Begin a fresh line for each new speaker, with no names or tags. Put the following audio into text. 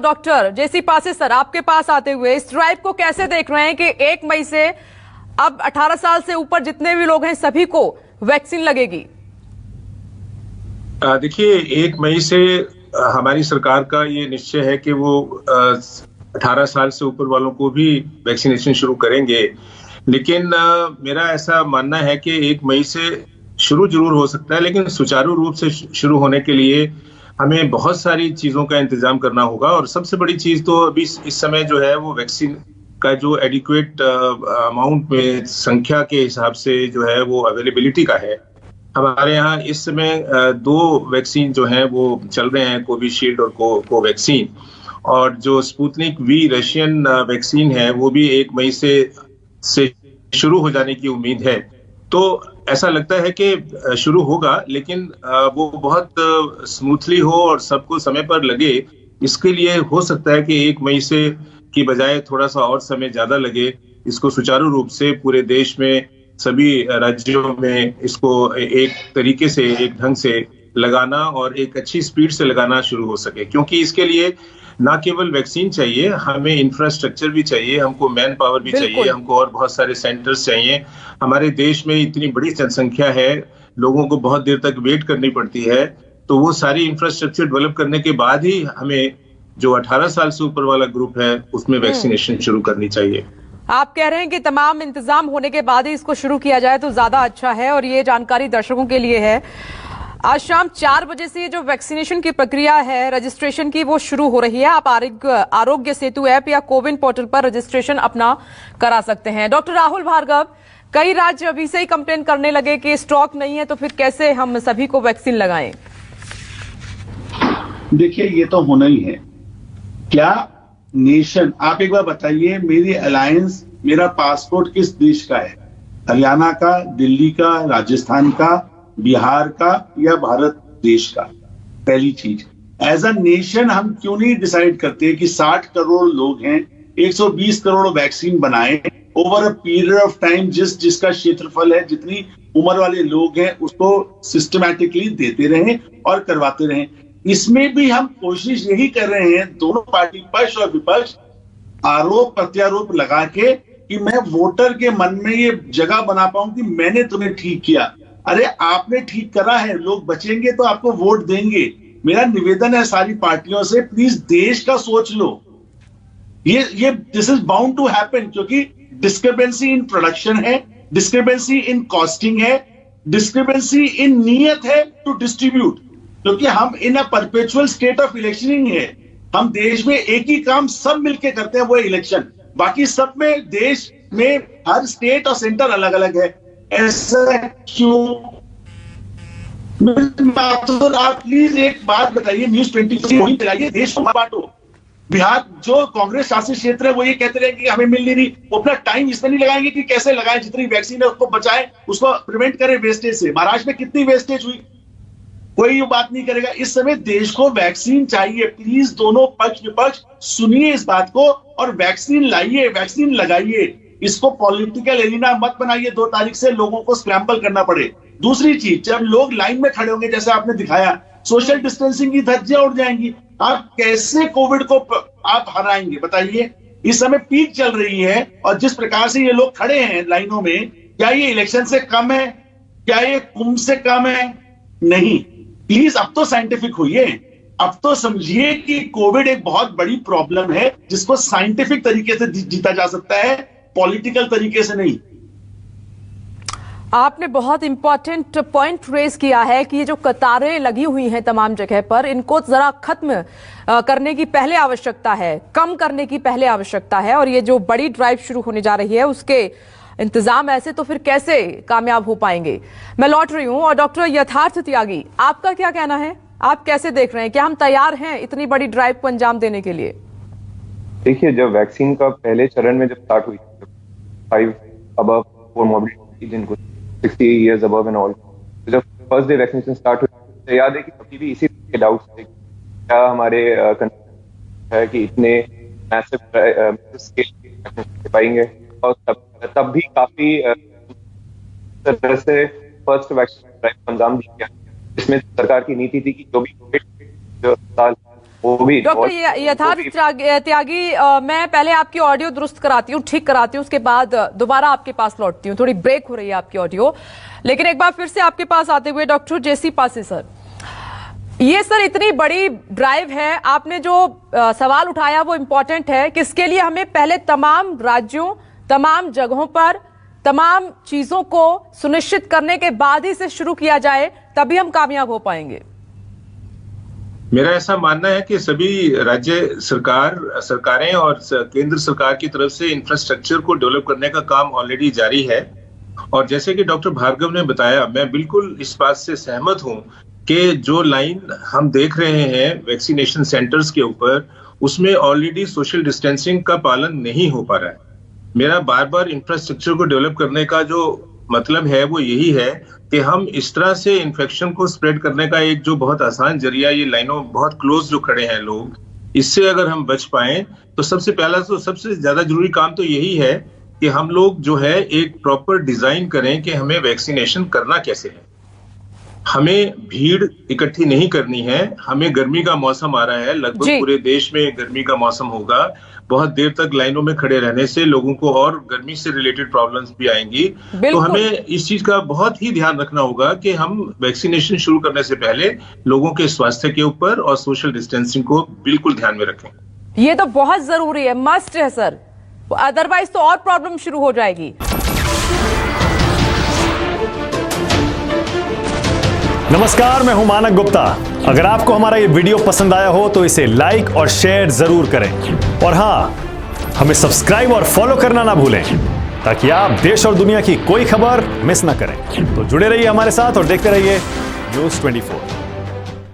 Doctor जेसी पासे sir, आपके पास आते हुए इस ड्राइव को कैसे देख रहे हैं कि 1 मई से अब 18 साल से ऊपर जितने भी लोग हैं सभी को वैक्सीन लगेगी?
देखिए, 1 मई से हमारी सरकार का ये निश्चय है कि वो 18 साल से ऊपर वालों को भी वैक्सीनेशन शुरू करेंगे। लेकिन मेरा ऐसा मानना है कि 1 मई से शुरू जरूर हो सकता है, लेकिन सुचारू रूप से शुरू होने के लिए हमें बहुत सारी चीजों का इंतजाम करना होगा। और सबसे बड़ी चीज तो अभी इस समय जो है वो वैक्सीन का जो एडिक्वेट अमाउंट में संख्या के हिसाब से जो है वो अवेलेबिलिटी का है। हमारे यहाँ इस समय 2 वैक्सीन जो हैं वो चल रहे हैं, कोविशील्ड और कोवैक्सीन। और जो स्पुतनिक वी रशियन वैक्सीन है वो भी 1 मई से शुरू हो जाने की उम्मीद है। तो ऐसा लगता है कि शुरू होगा, लेकिन वो बहुत स्मूथली हो और सबको समय पर लगे। इसके लिए हो सकता है कि 1 मई से की बजाय थोड़ा सा और समय ज्यादा लगे। इसको सुचारू रूप से पूरे देश में सभी राज्यों में इसको एक तरीके से, एक ढंग से लगाना और एक अच्छी स्पीड से लगाना शुरू हो सके। क्योंकि इसके लिए ना केवल वैक्सीन चाहिए, हमें इंफ्रास्ट्रक्चर भी चाहिए, हमको मैन पावर भी चाहिए, हमको और बहुत सारे सेंटर्स चाहिए। हमारे देश में इतनी बड़ी जनसंख्या है, लोगों को बहुत देर तक वेट करनी पड़ती है। तो वो सारी इंफ्रास्ट्रक्चर डेवलप करने के बाद ही हमें जो 18 साल से ऊपर वाला ग्रुप है उसमें वैक्सीनेशन शुरू करनी चाहिए।
आप कह रहे हैं कि तमाम इंतजाम होने के बाद ही इसको शुरू किया जाए तो ज्यादा अच्छा है, और ये जानकारी दर्शकों के लिए है। आज शाम 4 बजे से जो वैक्सीनेशन की प्रक्रिया है रजिस्ट्रेशन की वो शुरू हो रही है। आप आरोग्य सेतु ऐप या कोविन पोर्टल पर रजिस्ट्रेशन अपना करा सकते हैं। डॉक्टर राहुल भार्गव, कई राज्य अभी से ही कंप्लेन करने लगे कि स्टॉक नहीं है, तो फिर कैसे हम सभी को वैक्सीन लगाएं?
देखिए, ये तो होना ही है। क्या नेशन, आप एक बार बताइए, मेरी अलायंस, मेरा पासपोर्ट किस देश का है? हरियाणा का, दिल्ली का, राजस्थान का, बिहार का या भारत देश का? पहली चीज, एज अ नेशन हम क्यों नहीं डिसाइड करते कि 60 करोड़ लोग हैं, 120 करोड़ वैक्सीन बनाए over a period of time, जिसका क्षेत्रफल है, जितनी उम्र वाले लोग हैं उसको सिस्टमैटिकली देते रहें और करवाते रहें। इसमें भी हम कोशिश यही कर रहे हैं, दोनों पार्टी, पक्ष और विपक्ष, आरोप प्रत्यारोप लगा के कि मैं वोटर के मन में ये जगह बना पाऊं कि मैंने तुम्हें ठीक किया। अरे आपने ठीक करा है, लोग बचेंगे तो आपको वोट देंगे। मेरा निवेदन है सारी पार्टियों से, प्लीज देश का सोच लो। ये this is bound to happen, क्योंकि डिस्क्रिपेंसी इन प्रोडक्शन है, डिस्क्रिपेंसी इन कॉस्टिंग है, डिस्क्रिपेंसी इन नियत है टू डिस्ट्रीब्यूट। क्योंकि हम in a perpetual state of electioning है। हम देश में एक ही काम सब मिलके करते हैं, वो है इलेक्शन। बाकी सब में, देश में हर स्टेट और सेंटर अलग अलग है। ऐसा क्यों? आप प्लीज एक बात बताइए, न्यूज़ 24 वही चलाइए, देश को बांटो। बिहार जो कांग्रेस शासित क्षेत्र है वो ये कहते रहे कि हमें मिल नहीं रही, वो अपना टाइम इसमें नहीं लगाएंगे कि कैसे लगाएं, जितनी वैक्सीन है उसको बचाएं, उसको प्रिवेंट करें वेस्टेज से। महाराष्ट्र में कितनी वेस्टेज हुई, कोई ये बात नहीं करेगा। इस समय देश को वैक्सीन चाहिए। प्लीज दोनों पक्ष विपक्ष सुनिए इस बात को और वैक्सीन लाइए, वैक्सीन लगाइए। इसको पॉलिटिकल एरिना मत बनाइए, 2 तारीख से लोगों को स्क्रैम्बल करना पड़े। दूसरी चीज, जब लोग लाइन में खड़े होंगे, जैसे आपने दिखाया, सोशल डिस्टेंसिंग की धज्जियां उड़ जाएंगी। आप कैसे कोविड को आप हराएंगे बताइए? इस समय पीक चल रही है और जिस प्रकार से ये लोग खड़े हैं लाइनों में, क्या ये इलेक्शन से कम है? क्या ये कुंभ से कम है? नहीं। प्लीज अब तो साइंटिफिक होइए, अब तो समझिए कि कोविड एक बहुत बड़ी प्रॉब्लम है जिसको साइंटिफिक तरीके से जीता जा सकता है, पॉलिटिकल तरीके से नहीं।
आपने बहुत इंपॉर्टेंट पॉइंट रेज किया है कि ये जो कतारें लगी हुई हैं तमाम जगह पर, इनको जरा खत्म करने की पहले आवश्यकता है, कम करने की पहले आवश्यकता है। और ये जो बड़ी ड्राइव शुरू होने जा रही है उसके इंतजाम ऐसे तो फिर कैसे कामयाब हो पाएंगे? मैं लौट रही हूं। और डॉक्टर यथार्थ त्यागी, आपका क्या कहना है? आप कैसे देख रहे हैं, क्या हम तैयार हैं इतनी बड़ी ड्राइव को अंजाम देने के लिए?
देखिए, जब वैक्सीन का पहले चरण में जब स्टार्ट हुई, 5 अबव कोमॉर्बिडिटी, जिनको 60 इयर्स अबव एंड ऑल, जब फर्स्ट डे वैक्सीनेशन स्टार्ट हुई, तो याद है कि कभी भी इसी के डाउट्स थे, क्या हमारे है कि इतने मैसिव स्केल पाएंगे। और तब भी काफी तरह से फर्स्ट वैक्सीन ड्राइव को अंजाम दिया गया, जिसमें सरकार की नीति थी कि जो भी कोविड जो अस्पताल वो भी
डॉक्टर यथार्थ त्यागी, मैं पहले आपकी ऑडियो दुरुस्त कराती हूँ, ठीक कराती हूँ, उसके बाद दोबारा आपके पास लौटती हूँ। थोड़ी ब्रेक हो रही है आपकी ऑडियो, लेकिन एक बार फिर से आपके पास आते हुए डॉक्टर जेसी पासी सर, ये सर इतनी बड़ी ड्राइव है, आपने जो सवाल उठाया वो इंपॉर्टेंट है कि इसके लिए हमें पहले तमाम राज्यों, तमाम जगहों पर तमाम चीजों को सुनिश्चित करने के बाद ही इसे शुरू किया जाए, तभी हम कामयाब हो पाएंगे।
मेरा ऐसा मानना है कि सभी राज्य सरकारें और केंद्र सरकार की तरफ से इंफ्रास्ट्रक्चर को डेवलप करने का काम ऑलरेडी जारी है। और जैसे कि डॉक्टर भार्गव ने बताया, मैं बिल्कुल इस बात से सहमत हूं कि जो लाइन हम देख रहे हैं वैक्सीनेशन सेंटर्स के ऊपर, उसमें ऑलरेडी सोशल डिस्टेंसिंग का पालन नहीं हो पा रहा है। मेरा बार बार इंफ्रास्ट्रक्चर को डेवलप करने का जो मतलब है वो यही है कि हम इस तरह से इन्फेक्शन को स्प्रेड करने का एक जो बहुत आसान जरिया, ये लाइनों बहुत क्लोज जो खड़े हैं लोग, इससे अगर हम बच पाए तो सबसे ज्यादा जरूरी काम तो यही है कि हम लोग जो है एक प्रॉपर डिजाइन करें कि हमें वैक्सीनेशन करना कैसे है। हमें भीड़ इकट्ठी नहीं करनी है। हमें गर्मी का मौसम आ रहा है, लगभग पूरे देश में गर्मी का मौसम होगा। बहुत देर तक लाइनों में खड़े रहने से लोगों को और गर्मी से रिलेटेड प्रॉब्लम्स भी आएंगी। तो हमें इस चीज का बहुत ही ध्यान रखना होगा कि हम वैक्सीनेशन शुरू करने से पहले लोगों के स्वास्थ्य के ऊपर और सोशल डिस्टेंसिंग को बिल्कुल ध्यान में रखें।
ये तो बहुत जरूरी है, मस्ट है सर, अदरवाइज तो और प्रॉब्लम शुरू हो जाएगी।
नमस्कार, मैं हूं मानक गुप्ता। अगर आपको हमारा ये वीडियो पसंद आया हो तो इसे लाइक और शेयर जरूर करें, और हाँ, हमें सब्सक्राइब और फॉलो करना ना भूलें ताकि आप देश और दुनिया की कोई खबर मिस ना करें। तो जुड़े रहिए हमारे साथ और देखते रहिए न्यूज़ 24।